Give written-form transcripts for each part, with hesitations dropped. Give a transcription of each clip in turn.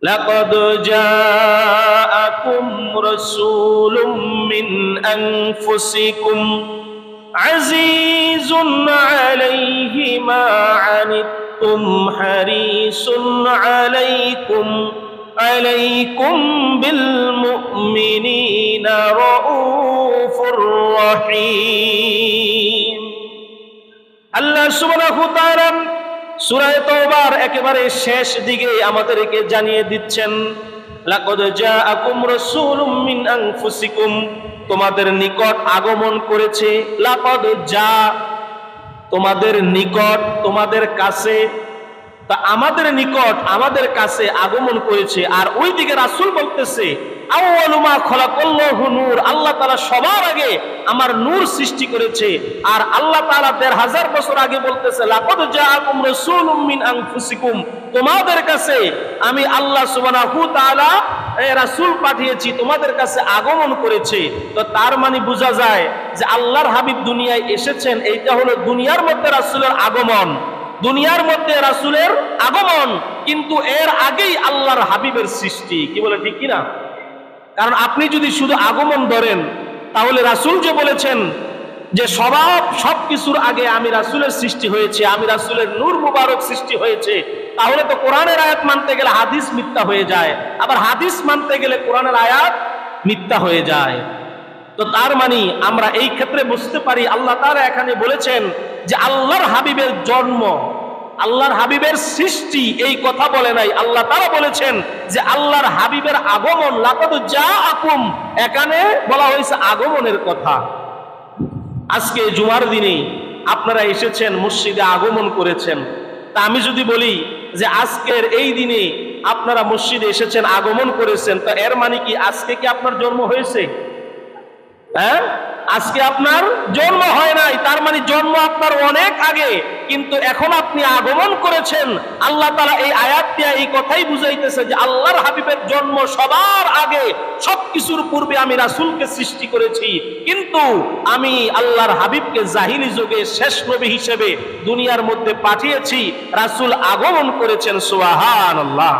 লাকাদ জাআকুম রাসূলুম মিন আনফুসিকুম আজিজুন আলাইহি মা আনিতুম হারিসুন আলাইকুম বিল মুমিনিনা রাউফুর রহিম। আল্লাহ সুবহানাহু ওয়া তাআলা সূরা তাওবার একেবারে শেষ দিকে আমাদেরকে জানিয়ে দিচ্ছেন, লাকাদ জাআকুম রাসূলুম মিন আনফুসিকুম, তোমাদের নিকট আগমন করেছে। লাকাদ জা, তোমাদের নিকট, তোমাদের কাছে, তা আমাদের নিকট, আমাদের কাছে আগমন করেছে। আর ওইদিকে রাসূল বলতেছে, আউয়ালু মা খালাকাল্লাহু নূর, আল্লাহ তাআলা সবার আগে আমার নূর সৃষ্টি করেছে। আর আল্লাহ তাআলা ১৫০০ বছর আগে বলতেছে, লাকাদ জাআকুম রাসূলুম মিন আনফুসিকুম, তোমাদের কাছে আমি আল্লাহ সুবহানাহু ওয়া তাআলা রাসূল পাঠিয়েছি, তোমাদের কাছে আগমন করেছে। তো তার মানে বোঝা যায় যে আল্লাহর হাবিব দুনিয়ায় এসেছেন, এইটা হলো দুনিয়ার মধ্যে রাসূলের আগমন, দুনিয়ার মধ্যে রাসূলের আগমন। কিন্তু এর আগেই আল্লাহর হাবিবের সৃষ্টি। কি বলে, ঠিক কিনা? কারণ আপনি যদি শুধু আগমন ধরেন, তাহলে রাসূল যে বলেছেন যে সব কিছুর আগে আমি রাসূলের সৃষ্টি হয়েছে, আমি রাসূলের নূর মুবারক সৃষ্টি হয়েছে, তাহলে তো কোরআনের আয়াত মানতে গেলে হাদিস মিথ্যা হয়ে যায়, আবার হাদিস মানতে গেলে কোরআনের আয়াত মিথ্যা হয়ে যায়। তো তার মানে আমরা এই ক্ষেত্রে বুঝতে পারি, আল্লাহ তাআলা এখানে বলেছেন যে আল্লাহর হাবিবের জন্ম, আল্লাহর হাবিবের সৃষ্টি, এই কথা বলে নাই। আল্লাহ তাআলা বলেছেন যে আল্লাহর হাবিবের আগমন, লাকাদ জাআকুম, এখানে বলা হয়েছে আগমনের কথা। আজকে জুমার দিনে আপনারা এসেছেন, মসজিদে আগমন করেছেন। তা আমি যদি বলি যে আজকের এই দিনে আপনারা মসজিদে এসেছেন, আগমন করেছেন, তো এর মানে কি আজকে কি আপনার জন্ম হয়েছে? হ্যাঁ, আজকে আপনার জন্ম হয় নাই, তার মানে জন্ম আপনার অনেক আগে, কিন্তু এখন আপনি আগমন করেছেন। আল্লাহ তাআলা এই আয়াত দিয়ে এই কথাই বুঝাইতেছে যে আল্লাহর হাবিবের জন্ম সবার আগে, সবকিছুর পূর্বে আমি রাসূলকে সৃষ্টি করেছি, কিন্তু আমি আল্লাহর হাবিবকে জাহিলি যুগে শেষ নবী হিসেবে দুনিয়ার মধ্যে পাঠিয়েছি। রাসূল আগমন করেছেন। সুবহানাল্লাহ।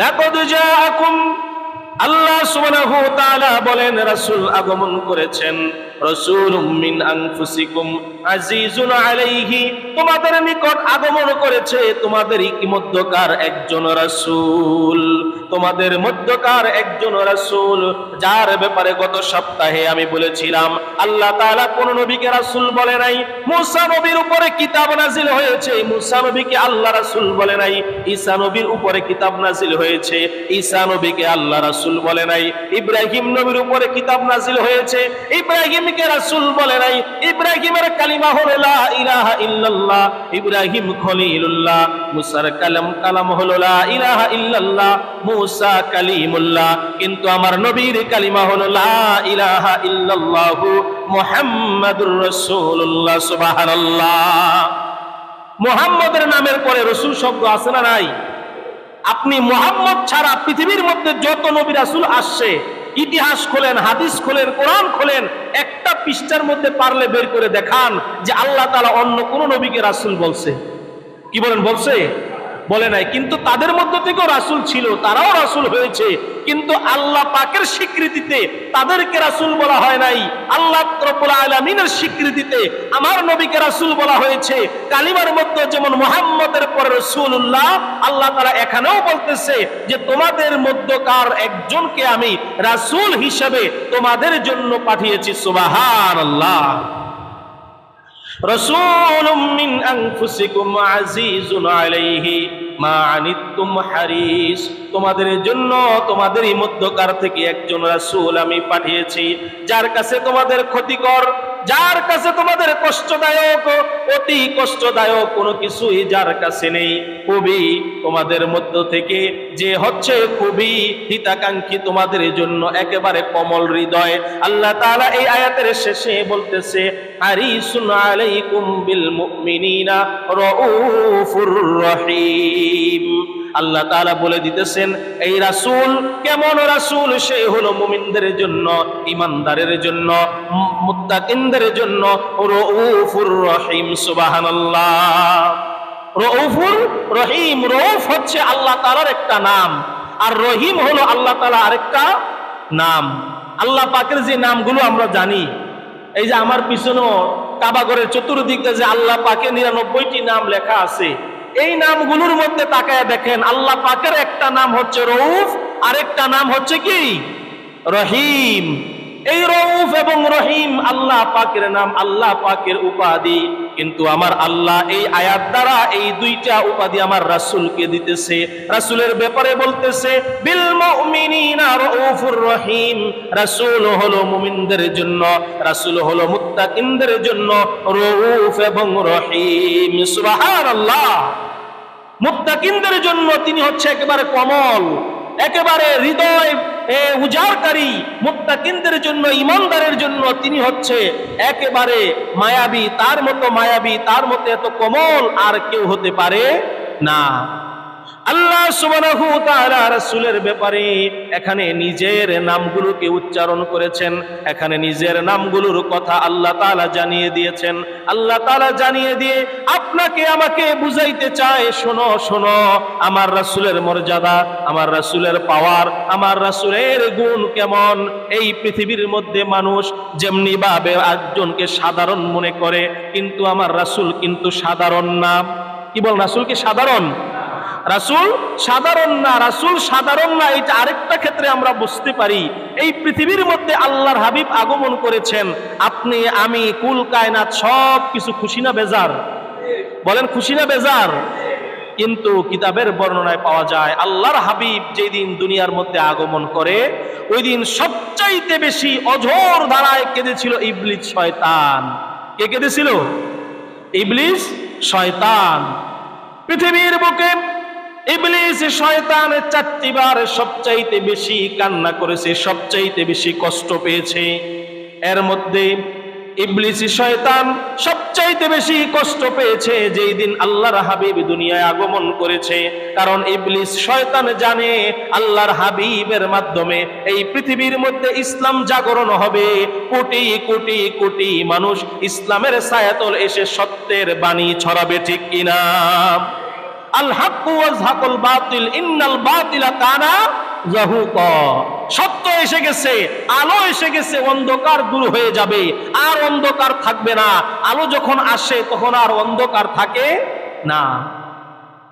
লাকাদ জাআকুম, আল্লাহ সুবহানাহু ওয়া তাআলা বলেন রাসূল আগমন করেছেন, রাসূলুম মিন আনফুসিকুম আজিজুন আলাইহি, তোমাদের নিকট আগমন করেছে তোমাদের মধ্যকার একজন রাসূল, তোমাদের মধ্যকার একজন রাসূল, যার ব্যাপারে গত সপ্তাহে আমি বলেছিলাম আল্লাহ তাআলা কোন নবীকে রাসূল বলে নাই। মূসা নবীর উপরে কিতাব নাজিল হয়েছে, মূসা নবীকে আল্লাহ রাসূল বলে নাই। ঈসা নবীর উপরে কিতাব নাজিল হয়েছে, ঈসা নবীকে আল্লাহ রাসূল বলে নাই। ইব্রাহিম নবীর উপরে কিতাব নাজিল হয়েছে, ইব্রাহিমকে রাসূল বলে নাই। ইব্রাহিমের কালিমা হলো লা ইলাহা ইল্লাল্লাহ, ইব্রাহিম খলিলুল্লাহ। মুসার কালাম হলো লা ইলাহা ইল্লাল্লাহ, মুসা কালিমুল্লাহ। কিন্তু আমার নবীর কালিমা হলো লা ইলাহা ইল্লাল্লাহু মুহাম্মাদুর রাসূলুল্লাহ। সুবহানাল্লাহ। মুহাম্মদের নামের পরে রাসূল শব্দ আছে না নাই? আপনি মুহাম্মদ ছাড়া পৃথিবীর মধ্যে যত নবী রাসূল আসছে, ইতিহাস খোলেন, হাদিস খোলেন, কোরআন খোলেন, একটা পৃষ্ঠার মধ্যে পারলে বের করে দেখান যে আল্লাহ তাআলা অন্য কোন নবীকে রাসূল বলছে। কি বলেন, বলছে? বলে নাই। কিন্তু তাদের মধ্য থেকেও রাসূল ছিল, তারাও রাসূল হয়েছে, কিন্তু আল্লাহ পাকের স্বীকৃতিতে তাদেরকে রাসূল বলা হয় নাই। আল্লাহ রাব্বুল আলামিনের স্বীকৃতিতে আমার নবীকে রাসূল বলা হয়েছে। কালিমার মধ্যে যেমন মুহাম্মদের পরে রাসূলুল্লাহ, আল্লাহ তাআলা এখানেও বলতেছে যে তোমাদের মধ্যকার একজনকে আমি রাসূল হিসেবে তোমাদের জন্য পাঠিয়েছি। সুবহানাল্লাহ। রাসূলুম মিন আনফুসিকুম আজিজুন আলাইহি মা আনিতুম হারিস, তোমাদের জন্য তোমাদেরই মধ্যকার থেকে একজন রাসূল আমি পাঠিয়েছি, যার কাছে তোমাদের ক্ষতিকর, যার কাছে তোমাদের কষ্টদায়ক, অতি কষ্টদায়ক কোনো কিছুই যার কাছে নেই, খুবই তোমাদের মধ্য থেকে যে হচ্ছে খুবই হিতাকাঙ্ক্ষী তোমাদের জন্য, একেবারে কোমল হৃদয়। আল্লাহ তাআলা এই আয়াতের শেষে বলতেছে হারিসুন আলাইকুম বিল মুমিনিনা রাউফুর রহিম। আল্লাহ তাআলা বলে দিতেছেন এই রাসূল কেমন রাসূল, সে হলো মুমিনদের জন্য, ঈমানদারের জন্য, মুত্তাকিনদের জন্য রাউফুর রহিম। সুবহানাল্লাহ। রউফুর রহিম। রউফ হচ্ছে আল্লাহ তাআলার একটা নাম, আর রহিম হলো আল্লাহ তাআলা আরেকটা নাম। আল্লাহ পাকের যে নামগুলো আমরা জানি, এই যে আমার পিছনে কাবাগরের চতুর্দিকে যে আল্লাহ পাকের 99টি নাম লেখা আছে, এই নামগুলোর মধ্যে তাকায় দেখেন আল্লাহ পাকের একটা নাম হচ্ছে রউফ, আরেকটা নাম হচ্ছে কি রহিম। এই রউফ এবং রহিম আল্লাহ পাকের নাম, আল্লাহ পাকের উপাধি। কিন্তু আমার আল্লাহ এই আয়াত দ্বারা এই দুইটা উপাধি আমার রাসূলকে দিতেছে। রাসূলের ব্যাপারে বলতেছে বিল মুমিনিনা রউফুর রহিম। রাসূল হলো মুমিনদের জন্য, রাসূল হলো মুত্তাকিনদের জন্য রউফ এবং রহিম। সুবহানাল্লাহ। মুত্তাকিনদের জন্য তিনি হচ্ছে একেবারে কমল, একেবারে হৃদয় উজাড়কারী। মুত্তাকিনদের জন্য, ঈমানদারের জন্য তিনি হচ্ছে একেবারে মায়াবী। তার মতো মায়াবী, তার মতো এত কোমল আর কেউ হতে পারে না। আল্লাহ সুবহানাহু ওয়া তাআলা রাসূলের ব্যাপারে এখানে নিজের নামগুলোকে উচ্চারণ করেছেন, এখানে নিজের নামগুলোর কথা আল্লাহ তাআলা জানিয়ে দিয়েছেন। আল্লাহ তাআলা জানিয়ে দিয়ে আপনাকে আমাকে বুঝাইতে চায়, শোনো শোনো আমার রাসূলের মর্যাদা, আমার রাসূলের পাওয়ার, আমার রাসূলের গুণ কেমন। এই পৃথিবীর মধ্যে মানুষ যেমনি ভাবে একজনকে সাধারণ মনে করে, কিন্তু আমার রাসূল কিন্তু সাধারণ না। কি বল, রাসূল কি সাধারণ? রাসূল সাধারণ না। রাসূল সাধারণ না, এটা আরেকটা ক্ষেত্রে আমরা বুঝতে পারি। এই পৃথিবীর মধ্যে আল্লাহর হাবিব আগমন করেছেন, আপনি আমি কুল কায়নাত সব কিছু খুশি না বেজার? বলেন খুশি না বেজার? কিন্তু কিতাবের বর্ণনায় পাওয়া যায় আল্লাহর হাবিব যেদিন দুনিয়ার মধ্যে আগমন করে, ওই দিন সবচাইতে বেশি অঝোর ধারায় কেঁদেছিল ইবলিস শয়তান। কে কেঁদেছিল? ইবলিস শয়তান। পৃথিবীর বুকে ইবলিস শয়তান 4টি বার সবচাইতে বেশি কান্না করেছে, সবচাইতে বেশি কষ্ট পেয়েছে। এর মধ্যে ইবলিস শয়তান সবচাইতে বেশি কষ্ট পেয়েছে যেই দিন আল্লাহর হাবিব দুনিয়ায় আগমন করেছে। কারণ ইবলিস শয়তান জানে আল্লাহর হাবিবের মাধ্যমে এই পৃথিবীর মধ্যে ইসলাম জাগরণ হবে, কোটি কোটি কোটি মানুষ ইসলামের ছায়াতল এসে সত্যের বাণী ছড়াবে। ঠিক কিনা? আল হাক্কু ওয়াজহাকুল বাতিল ইন্নাল বাতিলা কানা যাহুকা। সত্য এসে গেছে, আলো এসে গেছে, অন্ধকার দূর হয়ে যাবে, আর অন্ধকার থাকবে না। আলো যখন আসে তখন আর অন্ধকার থাকে না।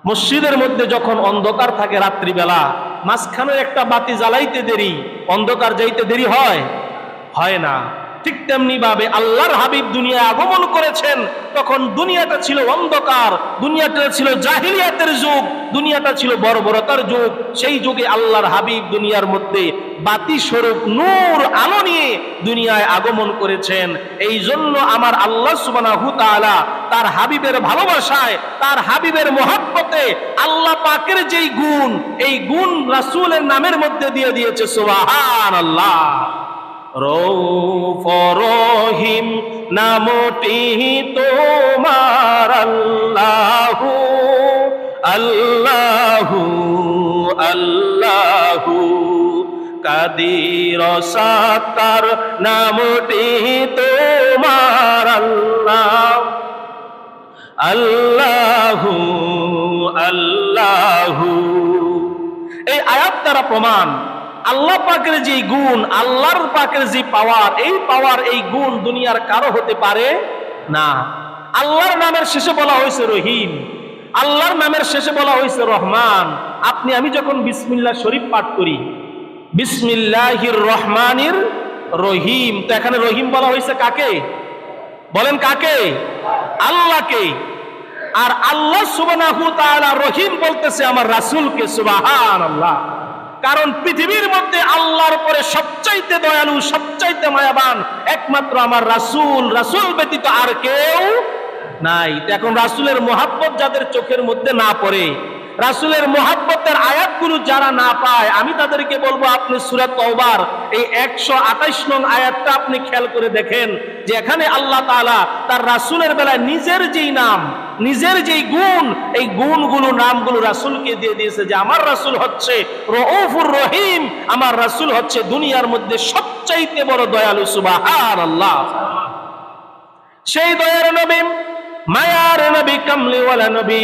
মসজিদের মধ্যে যখন অন্ধকার থাকে রাত্রিবেলা, মাঝখানে একটা বাতি জ্বালাইতে দেরি, অন্ধকার যাইতে দেরি হয়? হয় না। ঠিক তেমনি ভাবে আল্লাহর হাবিব দুনিয়ায় আগমন করেছেন, তখন দুনিয়াটা ছিল অন্ধকার, দুনিয়াটা ছিল জাহিলিয়াতের যুগ, দুনিয়াটা ছিল বর্বরতার যুগ। সেই যুগে আল্লাহর হাবিব দুনিয়ার মধ্যে বাতি স্বরূপ নূর আলো নিয়ে দুনিয়ায় আগমন করেছেন। এই জন্য আমার আল্লাহ সুবহানাহু ওয়া তাআলা তার হাবিবের ভালোবাসায়, তার হাবিবের মহব্বতে আল্লাহ পাকের যেই গুণ, এই গুণ রাসূলের নামের মধ্যে দিয়ে দিয়েছে। সুবহানাল্লাহ। রউফ রহিম নামটি তোমার আল্লাহু আল্লাহু আল্লাহু। কাদির সাত্তার নামটি তোমার আল্লাহ আল্লাহু আল্লাহু। এই আয়াত দ্বারা প্রমাণ আল্লাহ পাকের যে গুণ, আল্লাহর পাকের যে পাওয়ার, এই পাওয়ার এই গুণ দুনিয়ার কারো হতে পারে না। আল্লাহর নামের শেষে বলা হয়েছে রহিম, আল্লাহর নামের শেষে বলা হয়েছে রহমান। আপনি আমি যখন বিসমিল্লাহ শরীফ পাঠ করি, বিসমিল্লাহির রহমানির রহিম, তো এখানে রহিম বলা হয়েছে কাকে? বলেন কাকে? আল্লাহকে। আর আল্লাহ সুবহানাহু ওয়া তাআলা রহিম বলতেছে আমার রাসূলকে। সুবহানাল্লাহ। কারণ পৃথিবীর মধ্যে আল্লাহর পরে সবচাইতে দয়ালু, সবচাইতে মায়াবান একমাত্র আমার রাসূল, রাসূল ব্যতীত আর কেউ নাই। এখন রাসূলের মহব্বত যাদের চোখের মধ্যে না পড়ে, রাসূলের মহব্বতের আয়াতগুলো যারা না পায়, আমি তাদেরকে বলবো আপনি সূরা তাওবার এই 128 নং আয়াতটা আপনি খেয়াল করে দেখেন, যে এখানে আল্লাহ তাআলা তার রাসূলের বেলায় নিজের যেই নাম, নিজের যেই গুণ, এই গুণগুলো নামগুলো রাসূলকে দিয়ে দিয়েছে, যে আমার রাসূল হচ্ছে রউফুর রহিম, আমার রাসূল হচ্ছে দুনিয়ার মধ্যে সবচাইতে বড় দয়ালু। সুবহানাল্লাহ। সেই দয়ার নবী মায়ার নবী কামলিওয়ালা নবী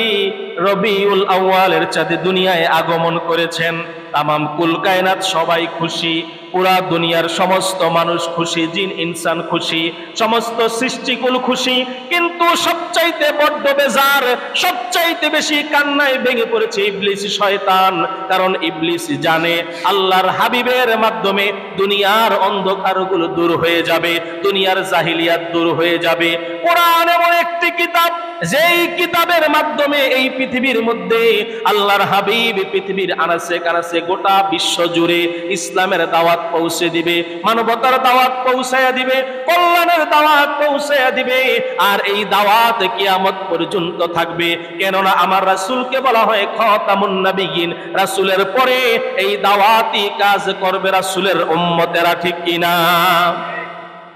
রবিউল আউয়ালের চাঁদে দুনিয়ায় আগমন করেছেন। তামাম কুল কায়নাত সবাই খুশি, পুরা দুনিয়ার সমস্ত মানুষ খুশি, জিন ইনসান খুশি, সমস্ত সৃষ্টিকুল খুশি। কিন্তু সবচাইতে বড্ড বেজার, সবচাইতে বেশি কান্নায় ভেঙে পড়েছে ইবলিস শয়তান। কারণ ইবলিস জানে আল্লাহর হাবিবের মাধ্যমে দুনিয়ার অন্ধকারগুলো দূর হয়ে যাবে, দুনিয়ার জাহিলিয়াত দূর হয়ে যাবে। কোরআন এমন একটি কিতাব, যেই কিতাবের মাধ্যমে এই পৃথিবীর মধ্যে আল্লাহর হাবিব পৃথিবীর আনাচে কানাচে গোটা বিশ্ব জুড়ে ইসলামের দাওয়াত পৌঁছে দিবে, মানবতার দাওয়াত পৌঁছায়া দিবে, কল্যাণের দাওয়াত পৌঁছায়া দিবে। আর এই দাওয়াত কিয়ামত পর্যন্ত থাকবে। কেননা আমার রাসূলকে বলা হয় খাতামুন নবিয়্যিন, রাসূলের পরে এই দাওয়াতি কাজ করবে রাসূলের উম্মতেরা, ঠিক কিনা?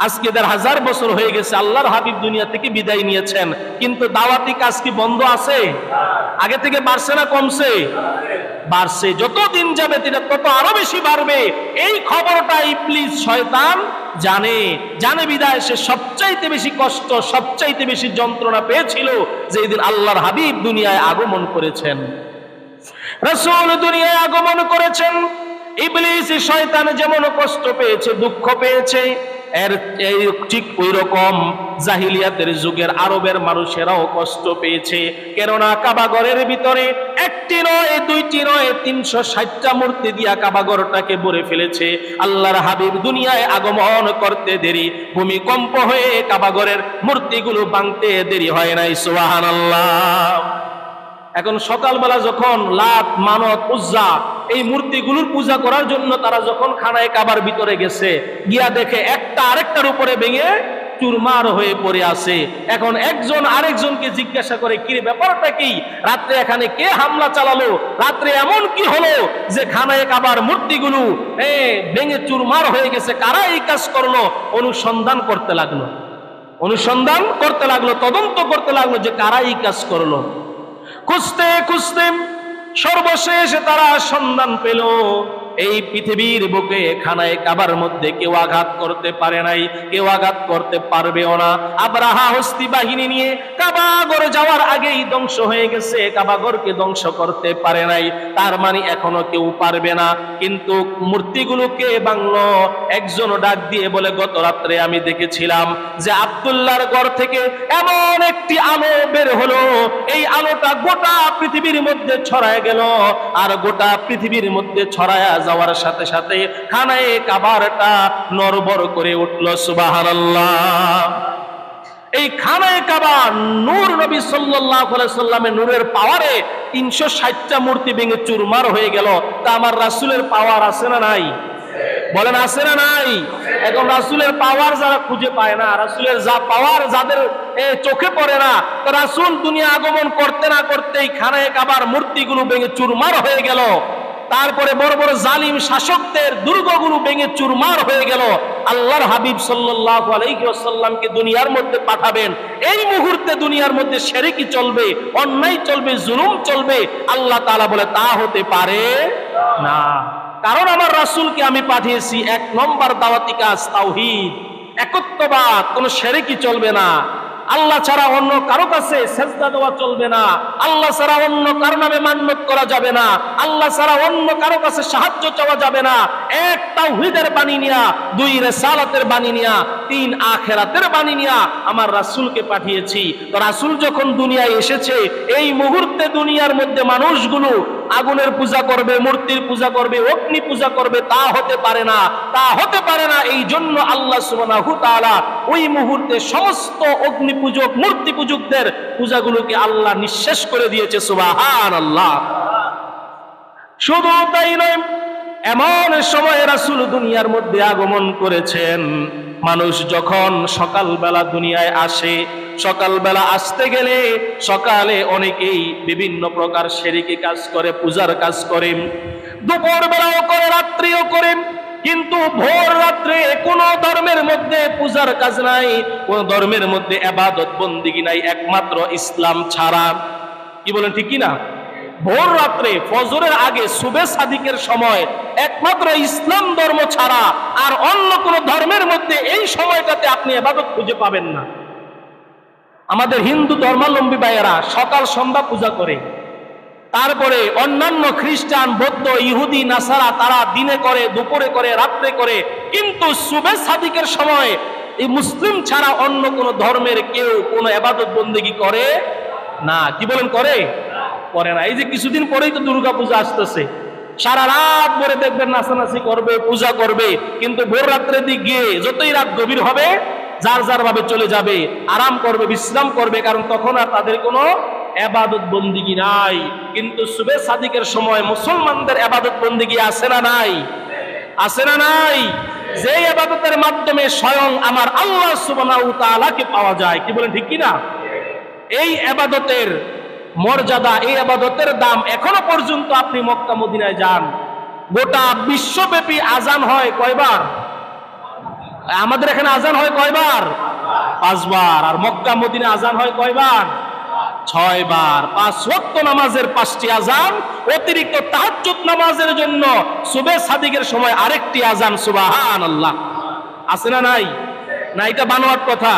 আজকে ১,৫০০ বছর হয়ে গেছে আল্লাহর হাবিব দুনিয়া থেকে বিদায় নিয়েছেন, কিন্তু দাওয়াতি কাজ কি বন্ধ আছে? আগে থেকে বাড়ছে না কমছে? বাড়ছে। যত দিন যাবে তত আরো বেশি বাড়বে। এই খবরটা ইবলিস শয়তান জানে বিদায় সে সবচাইতে বেশি কষ্ট, সবচাইতে বেশি যন্ত্রণা পেয়েছিল যেদিন আল্লাহর হাবিব দুনিয়ায় আগমন করেছেন, রাসূল দুনিয়ায় আগমন করেছেন। ইবলিস শয়তান যেমন কষ্ট পেয়েছে, দুঃখ পেয়েছে, ঠিক ওই রকম জাহিলিয়াতের যুগের আরবের মানুষেরাও কষ্ট পেয়েছে। কেননা কাবাগরের ভিতরে একটি নয়, দুইটি নয়, ৩৬০টা মূর্তি দিয়া কাবাগরটাকে ভরে ফেলেছে। আল্লাহর হাবিব দুনিয়ায় আগমন করতে দেরি, ভূমিকম্প হয়ে কাবাগরের মূর্তিগুলো ভাঙতে দেরি হয় নাই। সুবহানাল্লাহ। এখন সকালবেলা যখন লাত, মানত, উজ্জা এই মূর্তিগুলোর পূজা করার জন্য তারা যখন খানায় কাবার ভিতরে গেছে, গিয়া দেখে একটা আরেকটার উপরে ভেঙে চুরমার হয়ে পড়ে আছে। এখন একজন আরেকজনকে জিজ্ঞাসা করে, কি রে ব্যাপারটা কি? রাত্রে এখানে কে হামলা চালালো? রাত্রে এমন কি হলো যে খানায় কাবার মূর্তিগুলো ভেঙে চুরমার হয়ে গেছে? কারা এই কাজ করলো? অনুসন্ধান করতে লাগলো, তদন্ত করতে লাগলো যে কারা এই কাজ করলো। খুঁজতে খুঁজতে সর্বশেষ তারা সন্ধান পেল এই পৃথিবীর বুকে খানায় কাবার মধ্যে কেউ আঘাত করতে পারে নাই, কেউ আঘাত করতে পারবেও না। আব্রাহা হস্তি বাহিনী নিয়ে কাবাগর যাওয়ার আগেই ধ্বংস হয়ে গেছে, কাবাগরকে ধ্বংস করতে পারে নাই। তার মানে এখনো কেউ পারবে না। কিন্তু মূর্তিগুলোকে ভাঙলো। একজন ডাক দিয়ে বলে, গত রাত্রে আমি দেখেছিলাম যে আব্দুল্লাহর ঘর থেকে এমন একটি আলো বের হলো, এই আলোটা গোটা পৃথিবীর মধ্যে ছড়ায় গেল। আর গোটা পৃথিবীর মধ্যে ছড়ায় যাওয়ার সাথে সাথে খানায়ে কাবারটা নড়বড় করে উঠল। সুবহানাল্লাহ। এই খানায়ে কাবা নূর নবী সাল্লাল্লাহু আলাইহি সাল্লামের নূরের পাওয়ারে ৩৬০টা মূর্তি ভেঙে চুরমার হয়ে গেল। তা আমার রাসূলের পাওয়ার আছে না নাই? বলেন আছে না নাই? এখন রাসূলের পাওয়ার যারা খুঁজে পায় না, রাসূলের যা পাওয়ার যাদের চোখে পড়ে না, তো রাসূল দুনিয়া আগমন করতে না করতেই খানায়ে কাবার মূর্তিগুলো ভেঙে চুরমার হয়ে গেল। তারপরে বড় বড় জালিম শাসকদের দুর্গগুলো ভেঙে চুরমার হয়ে গেল। আল্লাহর হাবিব সাল্লাল্লাহু আলাইহি ওয়াসাল্লামকে দুনিয়ার মধ্যে পাঠাবেন, এই মুহূর্তে দুনিয়ার মধ্যে শিরকি চলবে, অন্যায় চলবে, জুলুম চলবে। আল্লাহ তাআলা বলে তা হতে পারে না। কারণ আমার রাসূলকে আমি পাঠিয়েছি, ১ নম্বর দাওয়াতি কাজ তাওহীদ, একত্ববাদ, কোনো শিরকি চলবে না। আল্লাহ ছাড়া অন্য কারো কাছে সেজদা দেওয়া চলবে না, আল্লাহ ছাড়া অন্য কারো নামে মান্যত করা যাবে না, আল্লাহ ছাড়া অন্য কারো কাছে সাহায্য চাওয়া যাবে না। ১ তাওহীদের বাণী নিয়া, ২ রিসালাতের বাণী নিয়া, ৩ আখিরাতের বাণী নিয়া আমার রাসূলকে পাঠিয়েছি। তো রাসূল যখন দুনিয়ায় এসেছে, এই মুহূর্তে দুনিয়ার মধ্যে মানুষগুলো আগুনের পূজা করবে, মূর্তির পূজা করবে, অগ্নি পূজা করবে, তা হতে পারে না, তা হতে পারে না। এই জন্য আল্লাহ সুবহানাহু তাআলা ওই মুহূর্তে সমস্ত অগ্নি পূজক, মূর্তি পূজকদের পূজাগুলোকে আল্লাহ নিঃশেষ করে দিয়েছে। সুবহানাল্লাহ। শুধু তাই নয়, এমন সময় রাসূল দুনিয়ার মধ্যে আগমন করেছেন, মানুষ যখন সকালবেলা দুনিয়ায় আসে, সকালবেলা আসতে গেলে সকালে অনেকেই বিভিন্ন প্রকার শিরকি কাজ করে, পূজার কাজ করে, দুপুর বেলাও করে, রাত্রিও করে। কিন্তু ভোর রাত্রে কোন ধর্মের মধ্যে পূজার কাজ নাই, কোন ধর্মের মধ্যে ইবাদত বন্দেগী নাই, একমাত্র ইসলাম ছাড়া। কি বলেন, ঠিক কি না? ভোর রাত্রে ফজরের আগে সুবে সাদিকের সময় একমাত্র ইসলাম ধর্ম ছাড়া আর অন্য কোন ধর্মের মধ্যে এই সময়টাতে আপনি ইবাদত খুঁজে পাবেন না। আমাদের হিন্দু ধর্মাবলম্বী ভাইয়েরা সকাল সন্ধ্যা পূজা করে, তারপরে অন্যান্য খ্রিস্টান, বৌদ্ধ, ইহুদি, নাসারা তারা দিনে করে, দুপুরে করে, রাত্রে করে, কিন্তু সুবে সাদিকের সময় এই মুসলিম ছাড়া অন্য কোন ধর্মের কেউ কোন ইবাদত বন্দেগী করে না। কি বলেন, করে? করে না। এই যে কিছুদিন পরেই তো দুর্গা পূজা আসতেছে, সারা রাত ভরে দেখবেন নাচানাচি করবে, পূজা করবে, কিন্তু ভোর রাত্রের দিক গিয়ে যতই রাত গভীর হবে যার যার ভাবে চলে যাবে, আরাম করবে, বিশ্রাম করবে, কারণ তখন আর তাদের কোনো ইবাদত বন্দেগী নাই। কিন্তু সুবে সাদিকের সময় মুসলমানদের ইবাদত বন্দেগী আছে না নাই? আছে না নাই? যে ইবাদতের মাধ্যমে স্বয়ং আমার আল্লাহ সুবহানাহু ওয়া তাআলাকে পাওয়া যায়। কি বলেন, ঠিক কি না? এই ইবাদতের মর্যাদা, এই ইবাদতের দাম এখনো পর্যন্ত আপনি মক্কা মদিনায় যান, গোটা বিশ্বব্যাপী আজান হয় কয়বার? আমাদের এখানে আজান হয় কয়বার? 5 বার। আর মক্কা মদিনা আজান হয় কয়বার? 6 বার। 5 ওয়াক্ত নামাজের 5টি আজান, অতিরিক্ত তাহাজ্জুদ নামাজের জন্য সুবে সাদিকের সময় আরেকটি আজান। সুবহানাল্লাহ। আছে না নাই? না এটা বানোয়াট কথা?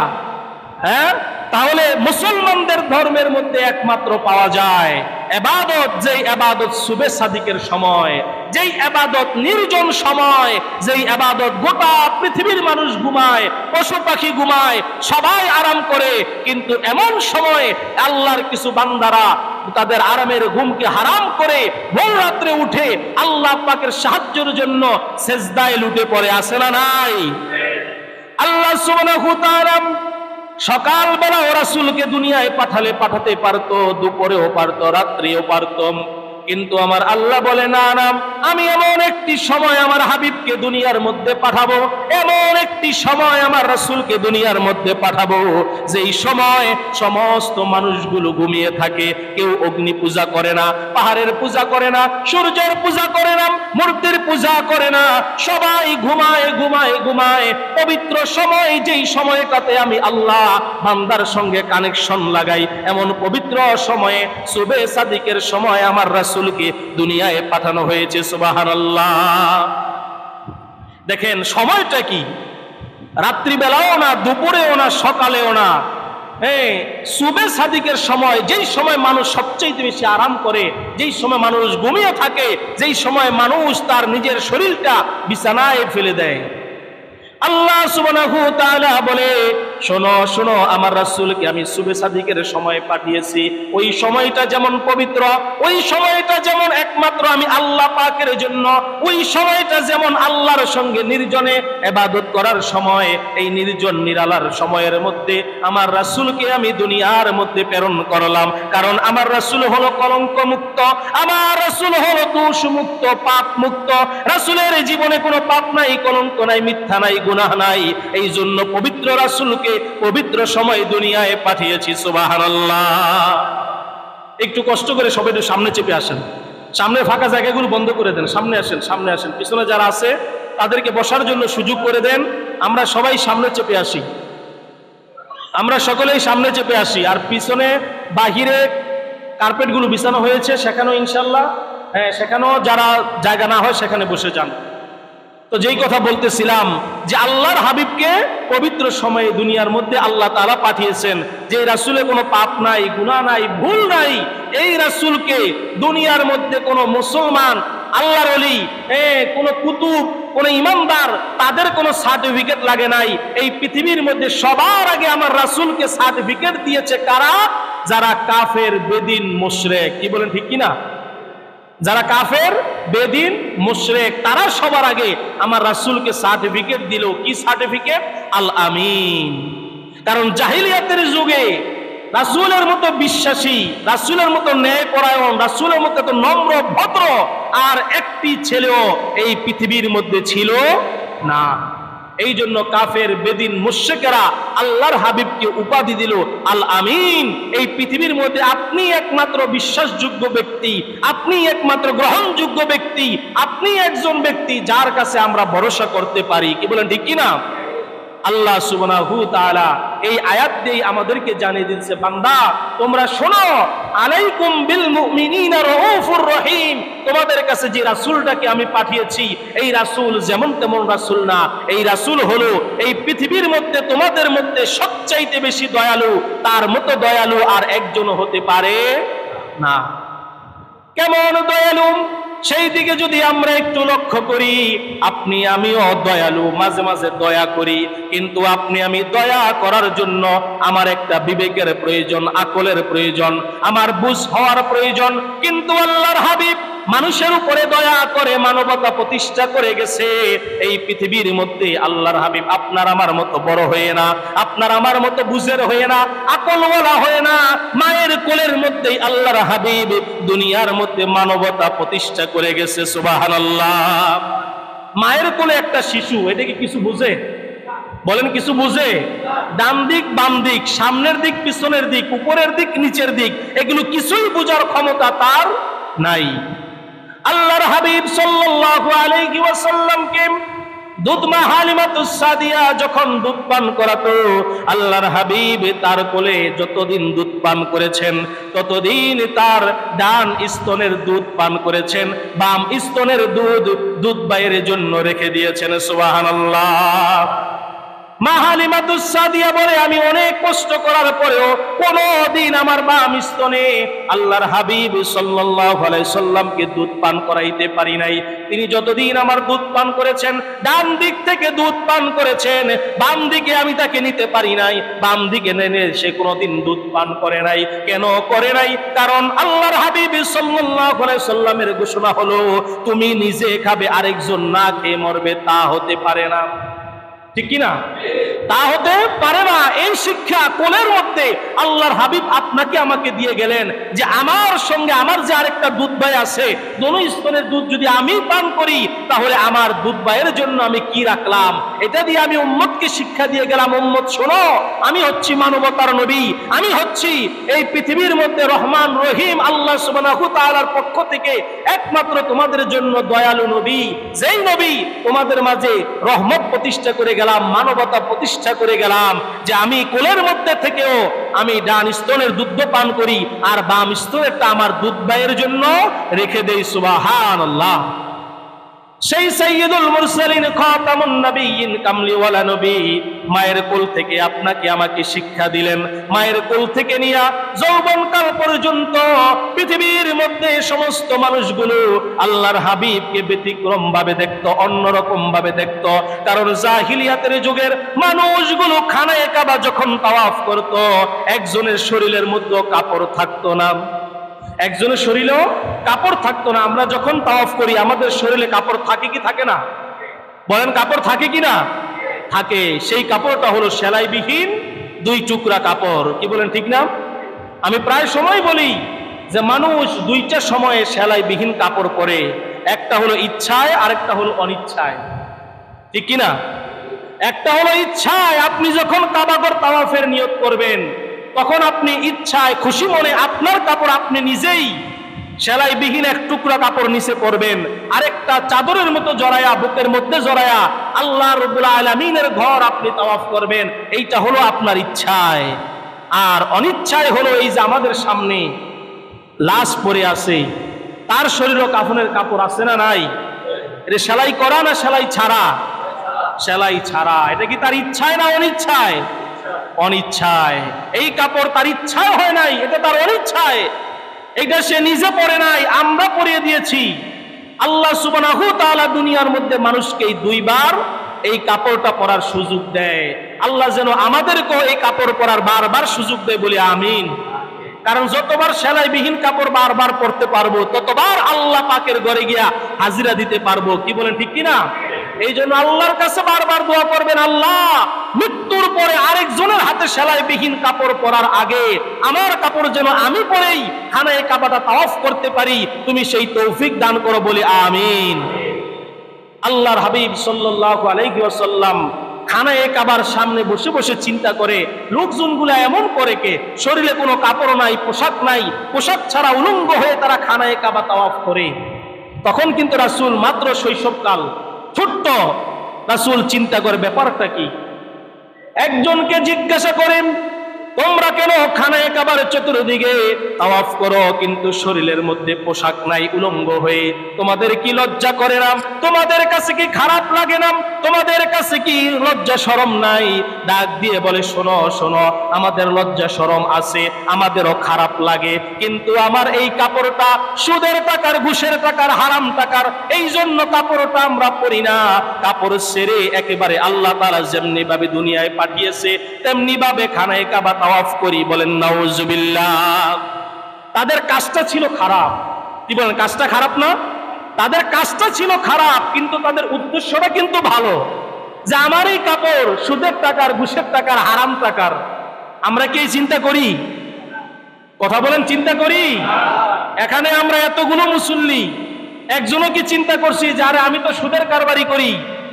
হ্যাঁ, তাহলে মুসলমানদের ধর্মের মধ্যে একমাত্র পাওয়া যায় ইবাদত, যেই ইবাদত সুবে সাদিকের সময়, যেই ইবাদত নির্জন সময়, যেই ইবাদত গোটা পৃথিবীর মানুষ ঘুমায়, পশু পাখি ঘুমায়, সবাই আরাম করে, কিন্তু এমন সময় আল্লাহর কিছু বান্দারা তাদের আরামের ঘুমকে হারাম করে ভোর রাত্রে উঠে আল্লাহ পাকের সাহায্যের জন্য সেজদায় লুটে পড়ে। আছে না নাই? আল্লাহ সুবহানাহু ওয়া তাআলা সকালবেলা ও রাসূলকে দুনিয়ায় পাঠাতে পারতো, দুপুরেও পারতো, রাত্রেও পারতো, কিন্তু আমার আল্লাহ বলে না না, আমি এমন একটি সময় আমার হাবিবকে দুনিয়ার মধ্যে পাঠাবো, এমন একটি সময় আমার রাসূলকে দুনিয়ার মধ্যে পাঠাবো, যেই সময় সমস্ত মানুষগুলো ঘুমিয়ে থাকে, কেউ অগ্নি পূজা করে না, পাহাড়ের পূজা করে না, সূর্যের পূজা করে না, মূর্তির পূজা করে না, সবাই ঘুমায় ঘুমায় ঘুমায়। পবিত্র সময়, যেই সময়টাতে আমি আল্লাহ বান্দার সঙ্গে কানেকশন লাগাই, এমন পবিত্র সময়ে সুবে সাদিকের সময় আমার রাসূলকে দুনিয়ায় পাঠানো হয়েছে। সুবহানাল্লাহ। দেখেন সময়টা কি, রাত্রিবেলাও না, দুপুরেও না, সকালেও না, সুবে সাদিকের সময়, যেই সময় মানুষ সবচেয়ে বেশি আরাম করে, যেই সময় মানুষ ঘুমিয়ে থাকে, যেই সময় মানুষ তার নিজের শরীরটা বিছানায় ফেলে দেয়, আল্লাহ সুবহানাহু ওয়া তাআলা বলে, শোনো শোনো, আমার রাসূলকে আমি সুবে সাদিকের সময় পাঠিয়েছি। ওই সময়টা যেমন পবিত্র, ওই সময়টা যেমন একমাত্র আমি আল্লাহ পাকের জন্য, ওই সময়টা যেমন আল্লাহর সঙ্গে নির্জনে ইবাদত করার সময়, এই নির্জন নিরালার সময়ের মধ্যে আমার রাসূলকে আমি দুনিয়ার মধ্যে প্রেরণ করলাম। কারণ আমার রাসূল হলো কলঙ্ক মুক্ত, আমার রাসূল হলো দোষ মুক্ত, পাপ মুক্ত। রাসূলের জীবনে কোনো পাপ নাই, কলঙ্ক নাই, মিথ্যা নাই, গুনাহ নাই। এই জন্য পবিত্র রাসূলকে পবিত্র সময় দুনিয়ায় পাঠিয়েছি। সুবহানাল্লাহ। একটু কষ্ট করে সবাই একটু সামনে চেপে আসেন, সামনে ফাঁকা জায়গাগুলো বন্ধ করে দেন, সামনে আসেন, সামনে আসেন, পিছনে যারা আছে তাদেরকে বসার জন্য সুযোগ করে দেন। আমরা সবাই সামনে চেপে আসি, আমরা সকলেই সামনে চেপে আসি। আর পিছনে বাহিরে কার্পেটগুলো বিছানো হয়েছে, সেখানেও ইনশাল্লাহ, হ্যাঁ সেখানেও যারা জায়গা না হয় সেখানে বসে যান। তো যেই কথা বলতেছিলাম, যে আল্লাহর হাবিবকে পবিত্র সময়ে দুনিয়ার মধ্যে আল্লাহ তাআলা পাঠিয়েছেন, যে রাসূলের কোনো পাপ নাই, গুনাহ নাই, ভুল নাই। এই রাসূলকে দুনিয়ার মধ্যে কোনো মুসলমান, আল্লাহর ওলি, কোনো কুতুব, কোনো ইমানদার, তাদের কোনো সার্টিফিকেট লাগে নাই। এই পৃথিবীর মধ্যে সবার আগে আমার রাসূলকে সার্টিফিকেট দিয়েছে কারা? যারা কাফের, বেদিন, মুশরিক। কি বলেন, ঠিক কিনা? যারা কাফের, বেদিন, মুশরিক, তারা সবার আগে আমার রাসূলকে সার্টিফিকেট দিল। কি সার্টিফিকেট? আল আমিন। কারণ জাহিলিয়াতের যুগে রাসূলের মতো বিশ্বাসী, রাসূলের মতো ন্যায়পরায়ণ, রাসূলের মতো এত নম্র ভদ্র আর একটি ছেলেও এই পৃথিবীর মধ্যে ছিল না। এই জন্য কাফের, বেদিন, মুশরিকেরা আল্লাহর হাবিবকে উপাধি দিল আল আমিন। এই পৃথিবীর মধ্যে আপনি একমাত্র বিশ্বাসযোগ্য ব্যক্তি, আপনি একমাত্র গ্রহণযোগ্য ব্যক্তি, আপনি একজন ব্যক্তি যার কাছে আমরা ভরসা করতে পারি। কি বলেন, ঠিক কিনা? আল্লাহ সুবহানাহু তাআলা এই আয়াত দিয়ে আমাদেরকে জানিয়ে দিচ্ছে, বান্দা তোমরা শোনো, আলাইকুম বিল মুমিনিনা রাউফুর রহিম, তোমাদের কাছে যে রাসূলটাকে আমি পাঠিয়েছি এই রাসূল যেমন তেমন রাসূল না, এই রাসূল হলো এই পৃথিবীর মধ্যে তোমাদের মধ্যে সবচাইতে বেশি দয়ালু, তার মতো দয়ালু আর একজন হতে পারে না। কেমন দয়ালু সেই দিকে যদি আমরা একটু লক্ষ্য করি, আপনি আমিও দয়ালু, মাঝে মাঝে দয়া করি, কিন্তু আপনি আমি দয়া করার জন্য আমার একটা বিবেকের প্রয়োজন, আকলের প্রয়োজন, আমার বুঝ হওয়ার প্রয়োজন। কিন্তু আল্লাহর হাবিব মানুষের উপরে দয়া করে মানবতা প্রতিষ্ঠা করে গেছে। এই পৃথিবীর মধ্যে আল্লাহর হাবিব আপনার আমার মতো বড় হয়ে না, আপনার আমার মতো বুঝের হয়ে না, আকলওয়ালা হয়ে না, মায়ের কোলের মধ্যেই আল্লাহর হাবিব দুনিয়ার মধ্যে মানবতা প্রতিষ্ঠা করে গেছে। সুবহানাল্লাহ। মায়ের কোলে একটা শিশু, এটা কি কিছু বুঝে? বলেন কিছু বুঝে? ডান দিক বাম দিক, সামনের দিক পিছনের দিক, উপরের দিক নিচের দিক, এগুলো কিছুই বোঝার ক্ষমতা তার নাই। আল্লাহর হাবিব সাল্লাল্লাহু আলাইহি ওয়াসাল্লামকে দুধমা হালিমাতুস সাদিয়া যখন দুধ পান করাতো, আল্লাহর হাবিব তার কোলে যতদিন দুধ পান করেছেন ততদিন তার ডান স্তনের দুধ পান করেছেন, বাম স্তনের দুধ বাইরের জন্য রেখে দিয়েছেন। সুবহানাল্লাহ। মা হালিমাতুস সাদিয়া বলে, আমি অনেক কষ্ট করার পরেও কোনদিন আমার বাম স্তনে আল্লাহর হাবিব সাল্লাল্লাহু আলাইহি সাল্লামকে দুধ পান করাইতে পারি নাই। তিনি যতদিন আমার দুধ পান করেছেন, ডান দিক থেকে দুধ পান করেছেন, বাম দিকে আমি তাকে নিতে পারি নাই, বাম দিকে নেনে সে কোনদিন দুধ পান করে নাই। কেন করে নাই? কারণ আল্লাহর হাবিব সাল্লাল্লাহু আলাইহি সাল্লামের ঘোষণা হলো, তুমি নিজে খাবে আরেকজন না খেয়ে মরবে, তা হতে পারে না। ঠিক কিনা? তা হতে পারে না। এই শিক্ষা কোলের মধ্যে আল্লাহর হাবিব আপনাকে আমাকে দিয়ে গেলেন যে আমার সঙ্গে আমার যে আরেকটা দুধ ভাই আছে, দোনো স্তনের দুধ যদি আমি পান করি তাহলে আমার দুধ ভাইয়ের জন্য আমি কি রাখলাম। এটা দিয়ে আমি উম্মতকে শিক্ষা দিয়ে গেলাম, উম্মত শোনো, আমি হচ্ছি মানবতার নবী, আমি হচ্ছি এই পৃথিবীর মধ্যে রহমান রহিম আল্লাহ সুবহানাহু তাআলার পক্ষ থেকে একমাত্র তোমাদের জন্য দয়ালু নবী, যেই নবী তোমাদের মাঝে রহমত প্রতিষ্ঠা করে গেলাম, মানবতা প্রতিষ্ঠা করে গেলাম, যে আমি কোলের মধ্যে থেকেও আমি ডান স্তনের দুধ পান করি আর বাম স্তনেরটা আমার দুধ ভাইয়ের জন্য রেখে দেই। সুবহানাল্লাহ। সেই সাইয়্যিদুল মুরসালিন খাতামুন নবিয়্যিন কামলিওয়ালা নবী মায়ের কোল থেকে আপনাকে আমাকে শিক্ষা দিলেন। মায়ের কোল থেকে নিয়ে যৌবনকাল পর্যন্ত পৃথিবীর মধ্যে সমস্ত মানুষগুলো আল্লাহর হাবিবকে ব্যতিক্রম ভাবে দেখতো, অন্যরকম ভাবে দেখতো। কারণ জাহিলিয়াতের যুগের মানুষগুলো খানায়ে কাবা যখন তাওয়াফ করত, একজনের শরীরের মধ্যে কাপড় থাকতো না, একজনের শরীরেও কাপড় থাকতো না। আমরা যখন তাওয়াফ করি আমাদের শরীরে কাপড় থাকে কি থাকে না? বলেন কাপড় থাকে কি না? থাকে। সেই কাপড়টা হলো সেলাইবিহীন দুই টুকরা কাপড়। কি বলেন ঠিক না? আমি প্রায় সময় বলি যে মানুষ দুইটা সময়ে সেলাইবিহীন কাপড় পরে, একটা হলো ইচ্ছায় আর একটা হলো অনিচ্ছায়। ঠিক কি না? একটা হলো ইচ্ছায়, আপনি যখন কাবাগর তাওয়াফের নিয়ত করবেন তখন আপনি ইচ্ছায় খুশি মনে আপনার কাপড় আপনি নিজেই সেলাইবিহীন এক টুকরা কাপড় নিচে পরবেন, আরেকটা চাদরের মতো জড়ায়া বুকের মধ্যে জড়ায়া আল্লাহ রাব্বুল আলামিনের ঘর আপনি তাওয়াফ করবেন। এইটা হলো আপনার ইচ্ছায়। আর অনিচ্ছায় হলো এই যে আমাদের সামনে লাশ পরে আছে, তার শরীরও কাফনের কাপড় আছে না নাই? এটা সেলাই করা না সেলাই ছাড়া? সেলাই ছাড়া। এটা কি তার ইচ্ছায় না অনিচ্ছায়? অনিচ্ছায়। এই কাপড় তার ইচ্ছায় হয় নাই, এটা তার অনিচ্ছায়। এটা সে নিজে পরে নাই, আমরা পরিয়ে দিয়েছি। আল্লাহ সুবহানাহু তাআলা দুনিয়ার মধ্যে মানুষকে দুইবার এই কাপড়টা পরার সুযোগ দেয়। আল্লাহ যেন আমাদেরকেও এই কাপড় পরার বারবার সুযোগ দেয় বলে আমিন। কারণ যতবার সেলাইবিহীন কাপড় বারবার পরতে পারবো ততবার আল্লাহ পাকের ঘরে গিয়া হাজিরা দিতে পারবো। কি বলেন ঠিক কিনা? এই জন্য আল্লাহর কাছে বারবার দোয়া করবেন, আল্লাহ মৃত্যুর পরে আরেকজনের হাতে সেলাইবিহীন কাপড় পরার আগে আমার কাপড় যেন আমি পরেই খানায়ে কাবাটা তাওয়াফ করতে পারি, তুমি সেই তৌফিক দান করো বলে আমিন। আল্লাহর হাবিব সাল্লাল্লাহু আলাইহি ওয়াসাল্লাম খানায়ে কাবার সামনে বসে বসে চিন্তা করে, লোকজনগুলা এমন করে কে, শরীরে কোনো কাপড় নাই, পোশাক নাই, পোশাক ছাড়া উলঙ্গ হয়ে তারা খানায়ে কাবা তাওয়াফ করে। তখন কিন্তু রাসূল মাত্র শৈশবকাল, ছোট্ট রাসূল চিন্তা করে ব্যাপারটা কি। একজনকে জিজ্ঞাসা করেন, তোমরা কেন খানায়ে কাবার চতুর্দিকে তাওয়াফ করো কিন্তু শরীরের মধ্যে পোশাক নাই, উলঙ্গ হয়ে? তোমাদের কি লজ্জা করে না? তোমাদের কাছে কি খারাপ লাগে না? তোমাদের কাছে কি লজ্জা শরম নাই? ডাক দিয়ে বলে, শোনো শোনো, আমাদের লজ্জা শরম আছে, আমাদেরও খারাপ লাগে, কিন্তু আমার এই কাপড়টা সুদের টাকার, ঘুষের টাকার, হারাম টাকার, এই জন্য কাপড়টা আমরা পরি না। কাপড় ছেড়ে একেবারে আল্লাহ তাআলা যেমনি ভাবে দুনিয়ায় পাঠিয়েছে তেমনি ভাবে খানায়ে কাবা তাওয়াফ করি। বলেন নাউজুবিল্লাহ। তাদের কাজটা ছিল খারাপ। কি বলেন, কাজটা খারাপ না? তাদের কাজটা ছিল খারাপ, কিন্তু তাদের উদ্দেশ্যটা কিন্তু ভালো, যে আমার এই কাপড় সুদের টাকার, ঘুষের টাকার, হারাম টাকার। আমরা কি চিন্তা করি? কথা বলেন, চিন্তা করি? এখানে আমরা এতগুলো মুসল্লি, একজনও কি চিন্তা করছি যে আরে আমি তো সুদের কারবারি করি,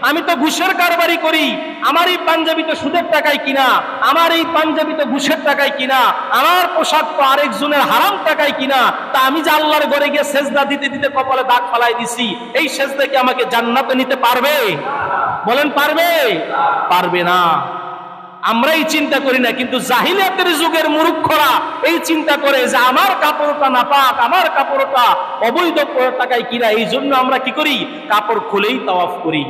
আমি তো ঘুষের কারবারি করি, আমার এই পাঞ্জাবি তো সুদের টাকায় কিনা, আমার এই পাঞ্জাবি তো ঘুষের টাকায় কিনা, আমার পোশাক তো আরেকজনের হারাম টাকায় কিনা, তা আমি যে আল্লাহর ঘরে গিয়ে সেজদা দিতে দিতে কপালে দাগ ফালাই দিছি, এই সেজদা কি আমাকে জান্নাতে নিতে পারবে? বলেন পারবে? পারবে না। আমরাই চিন্তা করি না, কিন্তু জাহিলিয়াতের যুগের মূর্খরা এই চিন্তা করে যে আমার কাপড়টা নাপাক, আমার কাপড়টা অবৈধ টাকায় কিনা, এই জন্য আমরা কি করি? কাপড় খুলেই তাওয়াফ করি।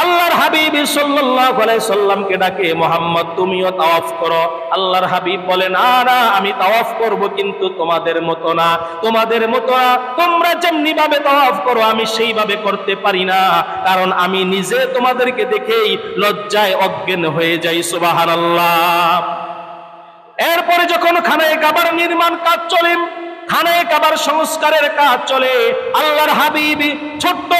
আল্লাহর হাবিব সাল্লাল্লাহু আলাইহি সাল্লামকে ডাকে, মুহাম্মদ তুমিও তাওয়াফ করো। আল্লাহর হাবিব বলেন, না আমি তাওয়াফ করব, কিন্তু তোমাদের মতো না, তোমাদের মতো না। তোমরা যেমনি ভাবে তাওয়াফ করো আমি সেইভাবে করতে পারি না, কারণ আমি নিজে তোমাদেরকে দেখেই লজ্জায় অজ্ঞান হয়ে যাই। সুবহানাল্লাহ। এরপরে যখন খানায়ে কাবার নির্মাণ কাজ চলে, খানায়ে কাবার সংস্কারের কাজ চলে, আল্লাহর হাবিব ছোট্ট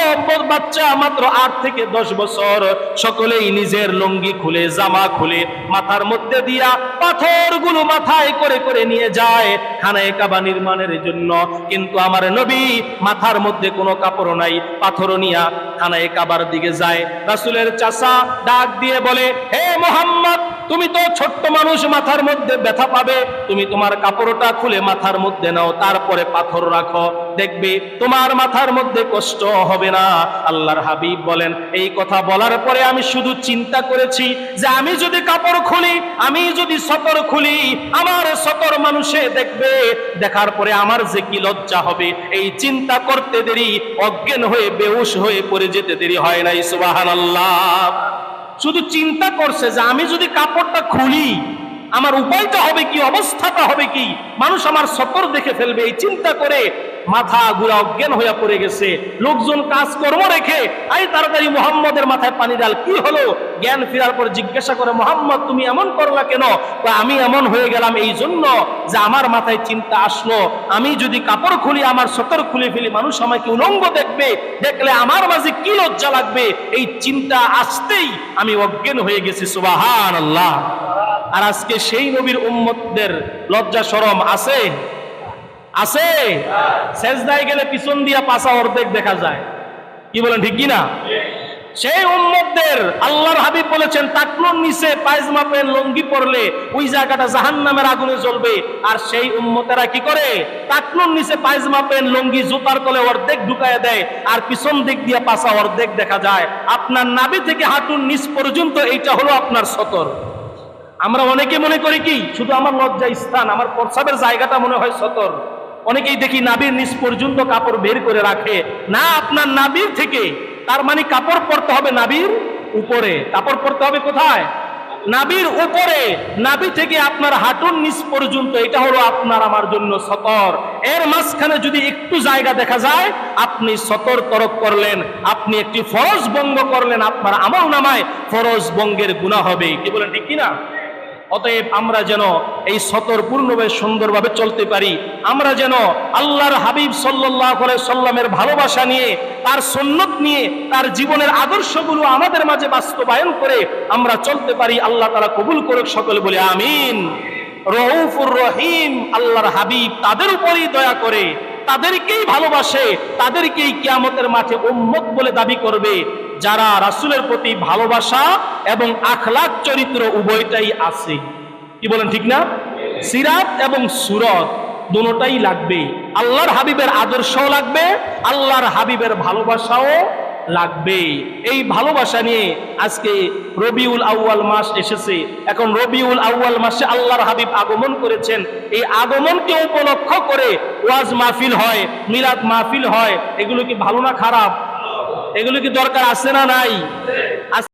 বাচ্চা মাত্র 8 থেকে 10 বছর, সকলেই নিজের লুঙ্গি খুলে, জামা খুলে, মাথার মধ্যে দিয়া পাথরগুলো মাথায় করে করে নিয়ে যায় খানায়ে কাবা নির্মাণের জন্য। কিন্তু আমার নবী মাথার মধ্যে কোনো কাপড় নাই, পাথর নিয়া খানায়ে কাবার দিকে যায়। রাসূলের চাচা ডাক দিয়ে বলে, হে মুহাম্মদ, তুমি তো ছোট্ট মানুষ, মাথার মধ্যে ব্যথা পাবে, তুমি তোমার কাপড়টা খুলে মাথার মধ্যে নাও, তারপরে পাথর রাখো, দেখবে তোমার মাথার মধ্যে কষ্ট হবে না। আল্লাহর হাবিব বলেন, এই কথা বলার পরে আমি শুধু চিন্তা করেছি যে আমি যদি কাপড় খুলি, আমি যদি সতর খুলি, আমার সতর মানুষে দেখবে, দেখার পরে আমার যে কি লজ্জা হবে, এই চিন্তা করতে দেরি অজ্ঞান হয়ে বেহুশ হয়ে পড়ে যেতে দেরি হয় নাই। সুবহানাল্লাহ। শুধু চিন্তা করছে যে আমি যদি কাপড়টা খুলি আমার উপায়টা হবে কি, অবস্থাটা হবে কি, মানুষ আমার সতর দেখে ফেলবে, এই চিন্তা করে মাথা ঘুরা অজ্ঞান হয়ে পড়ে গেছে। লোকজন কাজকর্ম রেখে আই তাড়াতাড়ি মুহাম্মদের মাথায় পানি ডাল, কি হলো? জ্ঞান ফেরার পর জিজ্ঞাসা করে, মুহাম্মদ তুমি এমন করলা কেন? আমি এমন হয়ে গেলাম এই জন্য যে আমার মাথায় চিন্তা আসলো, আমি যদি কাপড় খুলি, আমার সতর খুলে ফেলি, মানুষ আমাকে উলঙ্গ দেখবে, দেখলে আমার মাঝে কি লজ্জা লাগবে, এই চিন্তা আসতেই আমি অজ্ঞান হয়ে গেছি। সুবহানাল্লাহ। আর আজকে সেই নবীর উম্মতদের লজ্জা শরম আছে? আছে? সেজদায় গেলে পিছন দিয়া পাছা অর্ধেক দেখা যায়। কি বলেন, ঠিক কি না? সেই উম্মতদের আল্লাহর হাবিব বলেছেন, টাকনুর নিচে পায়জামা প্যান্ট লুঙ্গি পরলে ওই জায়গাটা জাহান্নামের আগুনে জ্বলবে। আর সেই উম্মতেরা কি করে? টাকনুর নিচে পায়জামা প্যান্ট লুঙ্গি জুতার তলে অর্ধেক ঢুকায় দেয়, আর পিছন দিক দিয়ে পাছা অর্ধেক দেখা যায়। আপনার নাভি থেকে হাঁটুর নিচ পর্যন্ত এইটা হলো আপনার সতর। আমরা অনেকে মনে করি কি শুধু আমার লজ্জা স্থান, আমার প্রস্রাবের জায়গাটা মনে হয় সতর। অনেকেই দেখি নাভির নিচ পর্যন্ত কাপড় বের করে রাখে। না, আপনার নাভির থেকে, তার মানে কাপড় পরতে হবে নাভির উপরে। কাপড় পরতে হবে কোথায়? নাভির উপরে। নাভি থেকে আপনার হাঁটুর নিচ পর্যন্ত, এটা হলো আপনার আমার জন্য সতর। এর মাঝখানে যদি একটু জায়গা দেখা যায়, আপনি সতর তরক করলেন, আপনি একটি ফরজ ভঙ্গ করলেন, আপনার আমল নামায় ফরজ ভঙ্গের গুনাহ হবে। কি বলেন, ঠিক কিনা? অতএব আমরা যেন এই সতর পূর্ণভাবে সুন্দরভাবে চলতে পারি, আমরা যেন আল্লাহর হাবিব সাল্লাল্লাহু আলাইহি সাল্লামের ভালোবাসা নিয়ে, তার সুন্নত নিয়ে, তার জীবনের আদর্শগুলো আমাদের মাঝে বাস্তবায়ন করে আমরা চলতে পারি। আল্লাহ তাআলা কবুল করুক, সকলে বলে আমিন। রউফুর রহিম আল্লাহর হাবিব তাদের উপরই দয়া করে, তাদেরকেই ভালোবাসে, তাদেরকেই কিয়ামতের মাঠে উম্মত বলে দাবি করবে যারা রাসূলের প্রতি ভালোবাসা এবং আখলাক চরিত্র উভয়টাই আছে। কি বলেন, ঠিক না? সিরাত এবং সুরত দুটোটাই লাগবে। আল্লাহর হাবিবের আদর্শও লাগবে, আল্লাহর হাবিবের ভালোবাসাও লাগবে। এই ভালোবাসা নিয়ে আজকে রবিউল আউয়াল মাস এসেছে। এখন রবিউল আউয়াল মাসে আল্লাহর হাবিব আগমন করেছেন। এই আগমনকে উপলক্ষ করে ওয়াজ মাহফিল হয়, মিলাদ মাহফিল হয়। এগুলো কি ভালো না খারাপ? এগুলো কি দরকার আছে না নাই?